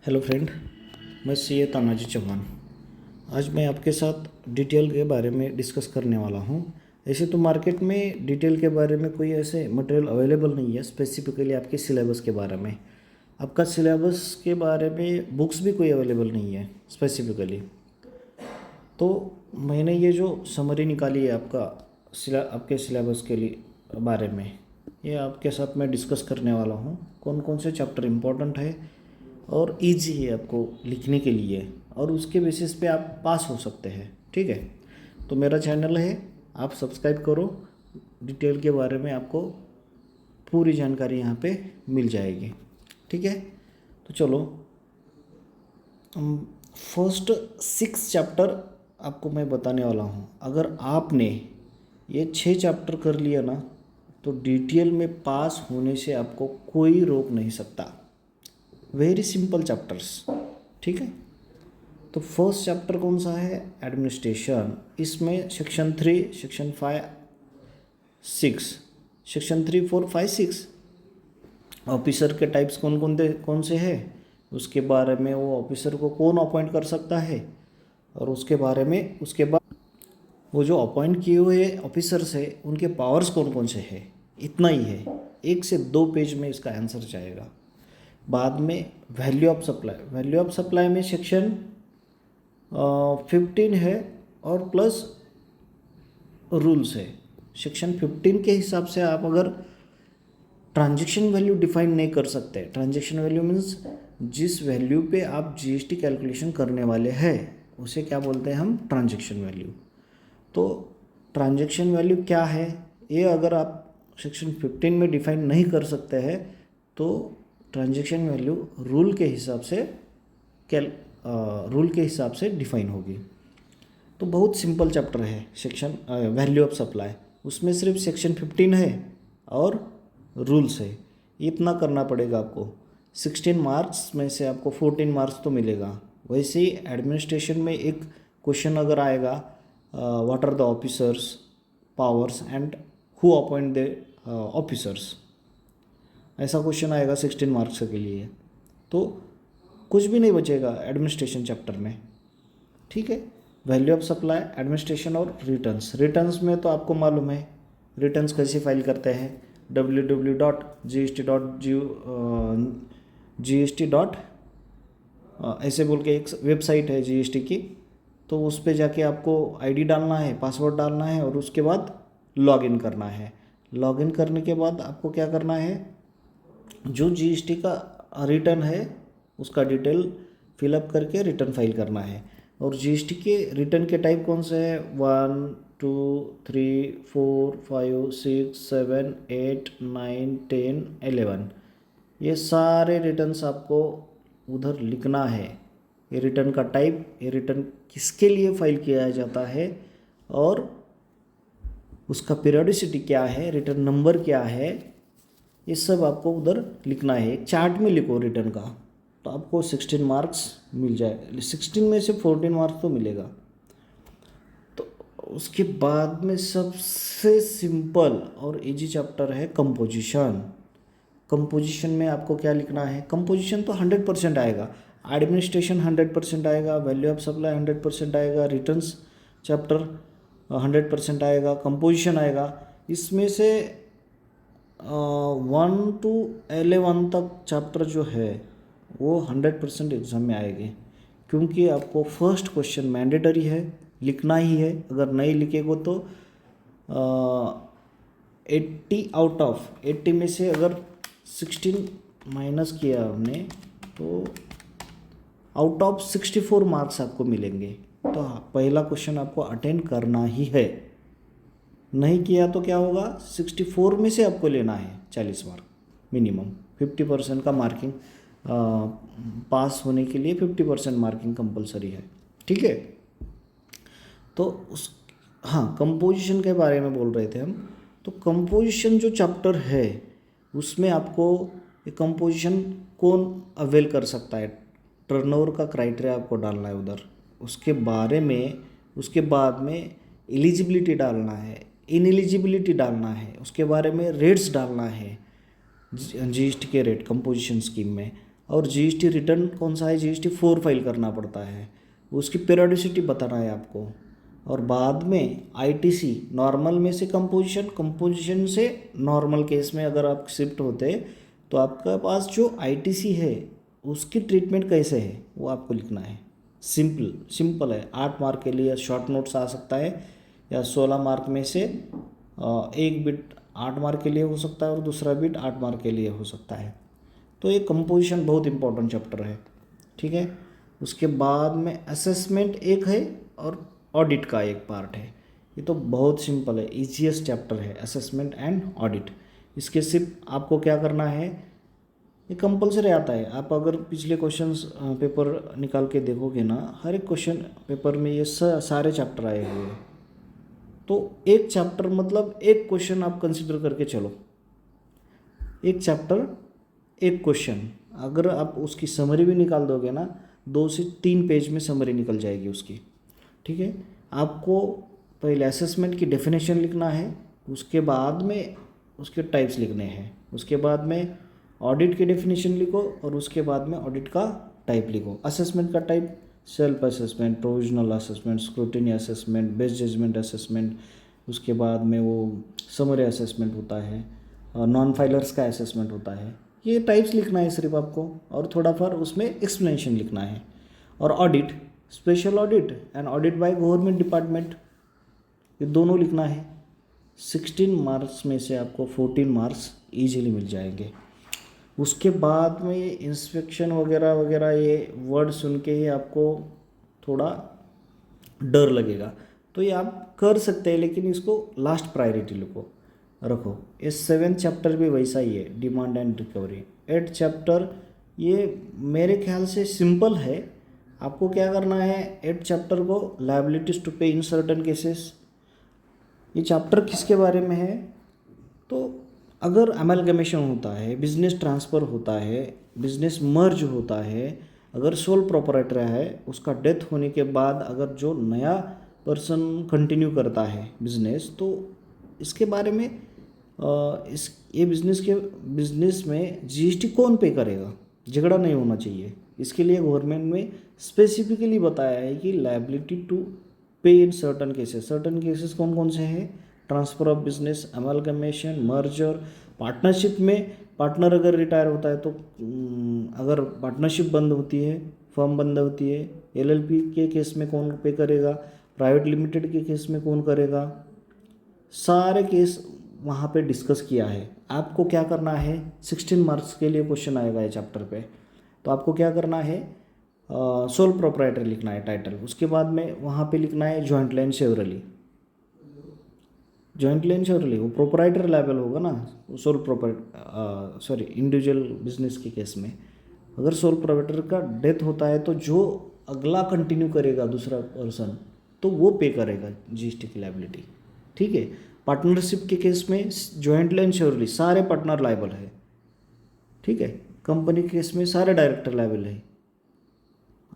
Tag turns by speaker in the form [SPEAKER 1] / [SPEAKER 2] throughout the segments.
[SPEAKER 1] Hello friend, मैं CA Tanaji Chauhan. आज मैं आपके साथ डिटेल के बारे में डिस्कस करने वाला हूँ। ऐसे तो मार्केट में डिटेल के बारे में कोई ऐसे मटेरियल अवेलेबल नहीं है, स्पेसिफिकली आपके सिलेबस के बारे में। आपका सिलेबस के बारे में बुक्स भी कोई अवेलेबल नहीं है स्पेसिफिकली। तो मैंने ये जो समरी निकाली है आपके सिलेबस के लिए बारे में, ये आपके साथ मैं डिस्कस करने वाला हूँ। कौन कौन से चैप्टर इम्पोर्टेंट है और इजी है आपको लिखने के लिए, और उसके बेसिस पे आप पास हो सकते हैं। ठीक है, तो मेरा चैनल है, आप सब्सक्राइब करो। डिटेल के बारे में आपको पूरी जानकारी यहाँ पे मिल जाएगी। ठीक है, तो चलो फर्स्ट 6 चैप्टर आपको मैं बताने वाला हूँ। अगर आपने ये 6 चैप्टर कर लिया ना, तो डिटेल में पास होने से आपको कोई रोक नहीं सकता। Very simple chapters. ठीक है, तो फर्स्ट चैप्टर कौन सा है? एडमिनिस्ट्रेशन। इसमें सेक्शन 3, सेक्शन 5, 6, सेक्शन 3, 4, 5, 6 ऑफिसर के टाइप्स कौन से हैं, उसके बारे में, वो ऑफिसर को कौन अपॉइंट कर सकता है, और उसके बारे में, उसके बाद वो जो अपॉइंट किए हुए ऑफिसर्स है उनके पावर्स कौन कौन से हैं। इतना ही है, 1 से 2 पेज में इसका आंसर जाएगा। बाद में value of supply. Value of supply में सेक्शन 15 है और प्लस रूल्स है। सेक्शन 15 के हिसाब से आप अगर ट्रांजैक्शन वैल्यू डिफाइन नहीं कर सकते, ट्रांजैक्शन वैल्यू मीन्स जिस वैल्यू पे आप जीएसटी कैलकुलेशन करने वाले हैं उसे क्या बोलते हैं हम? Transaction value. तो ट्रांजैक्शन वैल्यू क्या है, ये अगर आप सेक्शन 15 में डिफाइन नहीं कर सकते हैं तो ट्रांजैक्शन वैल्यू रूल के हिसाब से डिफाइन होगी। तो बहुत सिंपल चैप्टर है सेक्शन वैल्यू ऑफ सप्लाई। उसमें सिर्फ सेक्शन 15 है और रूल्स है। इतना करना पड़ेगा आपको। 16 मार्क्स में से आपको 14 मार्क्स तो मिलेगा। वैसे ही एडमिनिस्ट्रेशन में एक क्वेश्चन अगर आएगा, what are the officers powers and who appoint the officers, ऐसा क्वेश्चन आएगा 16 मार्क्स के लिए। तो कुछ भी नहीं बचेगा एडमिनिस्ट्रेशन चैप्टर में। ठीक है, वैल्यू ऑफ सप्लाई, एडमिनिस्ट्रेशन और रिटर्न्स। रिटर्न्स में तो आपको मालूम है रिटर्न्स कैसे फाइल करते हैं। www.gst. ऐसे बोल के एक वेबसाइट है जीएसटी की, तो उस पर जाके आपको आईडी डालना है, पासवर्ड डालना है और उसके बाद लॉगिन करना है। लॉगिन करने के बाद आपको क्या करना है, जो जीएसटी का रिटर्न है उसका डिटेल फिलअप करके रिटर्न फाइल करना है। और जीएसटी के रिटर्न के टाइप कौन से हैं? 1, 2, 3, 4, 5, 6, 7, 8, 9, 10, 11, ये सारे रिटर्न्स आपको उधर लिखना है। ये रिटर्न का टाइप, ये रिटर्न किसके लिए फाइल किया जाता है और उसका पीरियोडिसिटी क्या है, रिटर्न नंबर क्या है, ये सब आपको उधर लिखना है। एक चार्ट में लिखो रिटर्न का, तो आपको 16 मार्क्स मिल जाए। 16 में से 14 मार्क्स तो मिलेगा। तो उसके बाद में सबसे सिंपल और इजी चैप्टर है कंपोजिशन। कंपोजिशन में आपको क्या लिखना है? कंपोजिशन तो 100% आएगा, एडमिनिस्ट्रेशन 100% आएगा, वैल्यू ऑफ सप्लाई 100% आएगा, रिटर्न्स चैप्टर 100% आएगा, कंपोजिशन आएगा। इसमें से 1 to 11 तक चैप्टर जो है वो 100% एग्ज़ाम में आएंगे, क्योंकि आपको फर्स्ट क्वेश्चन मैंडेटरी है, लिखना ही है। अगर नहीं लिखेगो तो 80 आउट ऑफ 80 में से अगर 16 माइनस किया हमने तो आउट ऑफ 64 मार्क्स आपको मिलेंगे। तो पहला क्वेश्चन आपको अटेंड करना ही है। नहीं किया तो क्या होगा? 64 में से आपको लेना है 40 मार्क मिनिमम। 50% का मार्किंग, पास होने के लिए 50% मार्किंग कंपलसरी है। ठीक है, तो कंपोजिशन के बारे में बोल रहे थे हम। तो कंपोजिशन जो चैप्टर है उसमें आपको ये कंपोजिशन कौन अवेल कर सकता है, टर्नओवर का क्राइटेरिया आपको डालना है उधर। उसके बाद में एलिजिबिलिटी डालना है, इनएलिजिबिलिटी डालना है, उसके बारे में रेट्स डालना है, जीएसटी के रेट कंपोजिशन स्कीम में। और जीएसटी रिटर्न कौन सा है, जीएसटी 4 फाइल करना पड़ता है, उसकी पीरियोडिसिटी बताना है आपको। और बाद में आईटीसी नॉर्मल में से कंपोजिशन, कंपोजिशन से नॉर्मल केस में अगर आप शिफ्ट होते तो आपका पास जो आईटीसी है उसकी ट्रीटमेंट कैसे है वो आपको लिखना है। सिंपल है। 8 मार्क के लिए शॉर्ट नोट्स आ सकता है, या 16 मार्क में से एक बिट 8 मार्क के लिए हो सकता है और दूसरा बिट 8 मार्क के लिए हो सकता है। तो ये कंपोजिशन बहुत इंपॉर्टेंट चैप्टर है, ठीक है। उसके बाद में असेसमेंट एक है और ऑडिट का एक पार्ट है। ये तो बहुत सिंपल है, ईजीएस्ट चैप्टर है असेसमेंट एंड ऑडिट। इसके सिर्फ आपको क्या करना है, ये कंपलसरी आता है। आप अगर पिछले क्वेश्चंस पेपर निकाल के देखोगे ना, हर एक क्वेश्चन पेपर में ये सारे चैप्टर आए हुए हैं। तो एक चैप्टर मतलब एक क्वेश्चन आप कंसिडर करके चलो, एक चैप्टर एक क्वेश्चन। अगर आप उसकी समरी भी निकाल दोगे ना, 2 से 3 पेज में समरी निकल जाएगी उसकी, ठीक है। आपको पहले असेसमेंट की डेफिनेशन लिखना है, उसके बाद में उसके टाइप्स लिखने हैं, उसके बाद में ऑडिट की डेफिनेशन लिखो और उसके बाद में ऑडिट का टाइप लिखो। असेसमेंट का type self assessment, provisional assessment, scrutiny assessment, best judgement assessment, उसके बाद में वो समरी असेसमेंट होता है, नॉन फाइलर्स का असेसमेंट होता है। ये टाइप्स लिखना है सिर्फ आपको, और थोड़ा फिर उसमें एक्सप्लेनेशन लिखना है। और audit, special audit and audit by government department, ये दोनों लिखना है। 16 मार्क्स में से आपको 14 मार्क्स ईजिली मिल जाएंगे। उसके बाद में ये इंस्पेक्शन वगैरह वगैरह ये वर्ड सुन के ही आपको थोड़ा डर लगेगा, तो ये आप कर सकते हैं, लेकिन इसको लास्ट प्रायोरिटी रखो। ये 7th चैप्टर भी वैसा ही है, demand and recovery. 8th chapter ये मेरे ख्याल से सिंपल है। आपको क्या करना है, 8th चैप्टर को लायबिलिटीज टू पे इन सर्टन केसेस। ये चैप्टर किसके बारे में है, तो अगर अमेलगमेशन होता है, बिजनेस ट्रांसफ़र होता है, बिजनेस मर्ज होता है, अगर सोल प्रोपराइटर है, उसका डेथ होने के बाद अगर जो नया पर्सन कंटिन्यू करता है बिजनेस, तो इसके बारे में ये बिजनेस में जीएसटी कौन पे करेगा, झगड़ा नहीं होना चाहिए। इसके लिए गवर्नमेंट में स्पेसिफिकली बताया है कि लायबिलिटी टू पे इन सर्टन केसेस कौन कौन से हैं, transfer of business, amalgamation, merger, partnership में पार्टनर अगर रिटायर होता है तो अगर पार्टनरशिप बंद होती है, फर्म बंद होती है, एलएलपी के केस में कौन पे करेगा, प्राइवेट लिमिटेड के केस में कौन करेगा, सारे केस वहाँ पे डिस्कस किया है। आपको क्या करना है, 16 मार्क्स के लिए क्वेश्चन आएगा ये चैप्टर पे, तो आपको क्या करना है, सोल प्रोपराइटर लिखना है टाइटल। उसके बाद में वहाँ पे लिखना है joint line severally. Joint line severally वो प्रोपराइटर लायबल होगा ना, सोल प्रोपराइटर इंडिविजुअल बिजनेस के केस में अगर सोल प्रोपराइटर का डेथ होता है तो जो अगला कंटिन्यू करेगा दूसरा पर्सन, तो वो पे करेगा जीएसटी की लायबिलिटी, ठीक है। पार्टनरशिप के केस में जॉइंट लाइन सेवरली सारे पार्टनर लायबल है, ठीक है। कंपनी के केस में सारे डायरेक्टर लायबल है।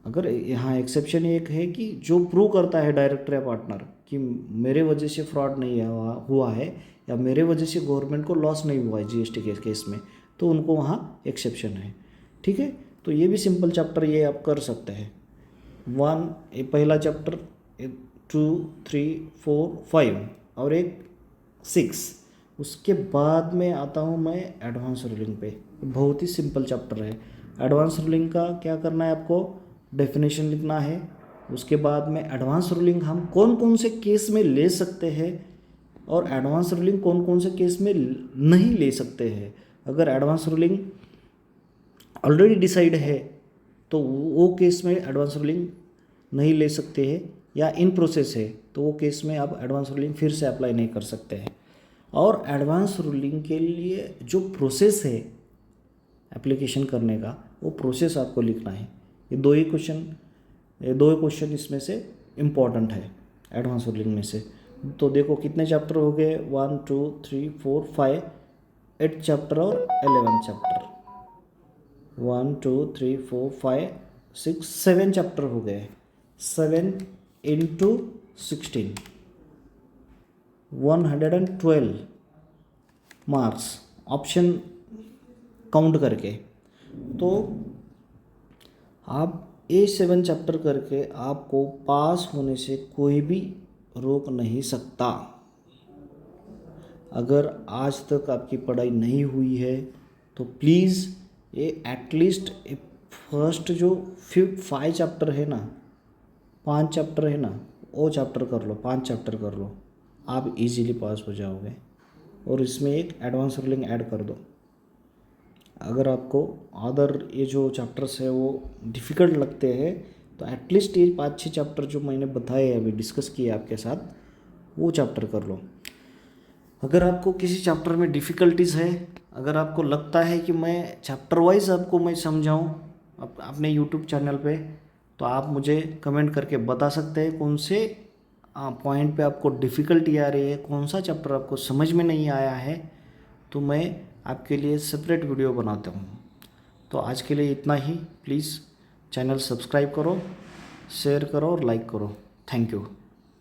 [SPEAKER 1] अगर यहाँ एक्सेप्शन एक है कि जो प्रूव करता है डायरेक्टर या पार्टनर कि मेरे वजह से फ्रॉड नहीं हुआ है, या मेरे वजह से गवर्नमेंट को लॉस नहीं हुआ है जीएसटी के केस में, तो उनको वहाँ एक्सेप्शन है, ठीक है। तो ये भी सिंपल चैप्टर ये आप कर सकते हैं। 1 ये पहला चैप्टर, 2 3 4 5 और एक 6। उसके बाद में आता हूँ मैं एडवांस रूलिंग पे। बहुत ही सिंपल चैप्टर है। एडवांस रूलिंग का क्या करना है, आपको डेफिनेशन लिखना है। उसके बाद में एडवांस रूलिंग हम कौन कौन से केस में ले सकते हैं और एडवांस रूलिंग कौन कौन से केस में नहीं ले सकते हैं। अगर एडवांस रूलिंग ऑलरेडी डिसाइड है तो वो केस में एडवांस रूलिंग नहीं ले सकते हैं, या इन प्रोसेस है तो वो केस में आप एडवांस रूलिंग फिर से अप्लाई नहीं कर सकते हैं। और एडवांस रूलिंग के लिए जो प्रोसेस है एप्लीकेशन करने का, वो प्रोसेस आपको लिखना है। ये दो ही क्वेश्चन इसमें से इम्पॉर्टेंट है एडवांस रूलिंग में से। तो देखो कितने चैप्टर हो गए, 1 2 3 4 5 8 चैप्टर और 11 चैप्टर, 1 2 3 4 5 6 7 चैप्टर हो गए। 7 इंटू 16 112 मार्क्स ऑप्शन काउंट करके। तो आप A7 चैप्टर करके आपको पास होने से कोई भी रोक नहीं सकता। अगर आज तक आपकी पढ़ाई नहीं हुई है तो प्लीज़ ये एटलीस्ट फर्स्ट जो 5 चैप्टर है ना, 5 चैप्टर है ना, वो चैप्टर कर लो, 5 चैप्टर कर लो, आप इजीली पास हो जाओगे। और इसमें एक एडवांस रूलिंग ऐड कर दो। अगर आपको अदर ये जो चैप्टर्स है वो डिफ़िकल्ट लगते हैं तो एटलीस्ट ये 5-6 चैप्टर जो मैंने बताए अभी डिस्कस किए आपके साथ, वो चैप्टर कर लो। अगर आपको किसी चैप्टर में डिफ़िकल्टीज़ है, अगर आपको लगता है कि मैं चैप्टर वाइज आपको मैं समझाऊँ अपने यूट्यूब चैनल पे, तो आप मुझे कमेंट करके बता सकते हैं कौन से पॉइंट पे आपको डिफ़िकल्टी आ रही है, कौन सा चैप्टर आपको समझ में नहीं आया है, तो मैं आपके लिए सेपरेट वीडियो बनाता हूँ। तो आज के लिए इतना ही। प्लीज़ चैनल सब्सक्राइब करो, शेयर करो और लाइक करो। Thank you.